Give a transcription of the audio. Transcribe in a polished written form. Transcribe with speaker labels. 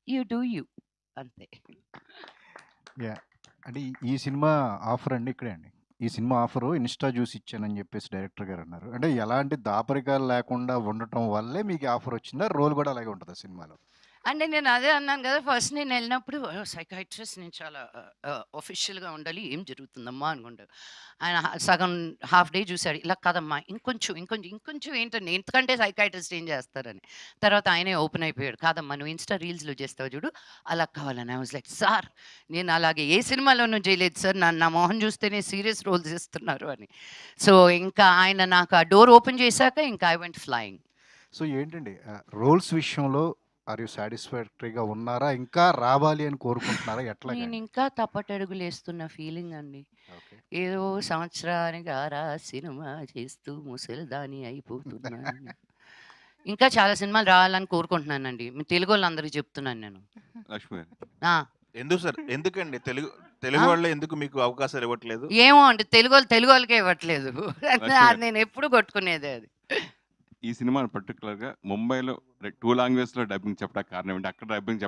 Speaker 1: You do you అంతే.
Speaker 2: Yeah! అంటే ఈ సినిమా ఆఫర్ అండి ఇక్కడే అండి. ఈ సినిమా ఆఫరు ఇన్‌స్టా జూసి ఇచ్చానని జెప్పేసి డైరెక్టర్ గారన్నారు. అంటే ఎలాంటి దాపరికాలు లేకుండా ఉండటం వల్లే మీకు ఆఫర్ వచ్చిందా? రోల్ గూడా అలాగే ఉంటదా సినిమాలో?
Speaker 1: అంటే నేను అదే అన్నాను కదా! ఫస్ట్ నేనెళ్ళినప్పుడు సైకియాట్రిస్ట్ నేను చాలా ఆఫీషియల్‌గా ఉండాలి. ఏం జరుగుతుందమ్మా అనుకుంటా. ఆయన సగం హాఫ్ డే చూసాడు. ఇలా కాదమ్మా ఇంకొంచెం ఏంటండి ఇంతకంటే సైకియాట్రిస్ట్ ఏం చేస్తారని. తర్వాత ఆయనే ఓపెన్ అయిపోయాడు. కాదమ్మా నువ్వు ఇన్‌స్టా రీల్స్‌లో చేస్తావు చూడు అలా కావాలని. ఐ వాస్ లైక్ సార్ నేను అలాగే ఏ సినిమాలోనూ చేయలేదు సార్. నా మొహం చూస్తేనే సీరియస్ రోల్స్ ఇస్తున్నారు అని. సో, ఇంకా ఆయన నాకు ఆ డోర్ ఓపెన్ చేశాక ఇంకా ఐ వెంట్ ఫ్లయింగ్.
Speaker 2: సో ఏంటండి రోల్స్ విషయంలో ఆర్ యూ సాటిస్ఫాక్టరీగా ఉన్నారా? ఇంకా రావాలి అని కోరుకుంటున్నారా? ఎట్లాగండి?
Speaker 1: నేనింకా తప్పటడుగులేస్తున్న ఫీలింగండి.
Speaker 2: ఓకే.
Speaker 1: ఏదో సంవత్సరానికి ఆరా సినిమా చేస్తూ ముసలిదాన్ని అయిపోతున్నాను. ఇంకా చాలా సినిమాలు రావాలని కోరుకుంటున్నానండి. మీ తెలుగోళ్ళందరికి చెప్తున్నాను నేను.
Speaker 3: లక్ష్మి గారు.
Speaker 1: ఆ!
Speaker 3: ఎందుకు సార్? ఎందుకండి? తెలుగు
Speaker 1: ఆ!
Speaker 3: వాళ్ళే ఎందుకు మీకు అవకాశాలు ఇవ్వట్లేదు?
Speaker 1: ఏమో అండి తెలుగోళ్ళకే ఇవ్వట్లేదు.
Speaker 3: లక్ష్మి గారు.
Speaker 1: నేనెప్పుడు కొట్టుకునేదే అది.
Speaker 3: ఈ సినిమాని పర్టిక్యులర్‌గా ముంబైలో 2 లాంగ్వేజ్‌లో డబ్బింగ్ చెప్పడానికి కారణం ఏంటి? అక్కడ డబ్బింగ్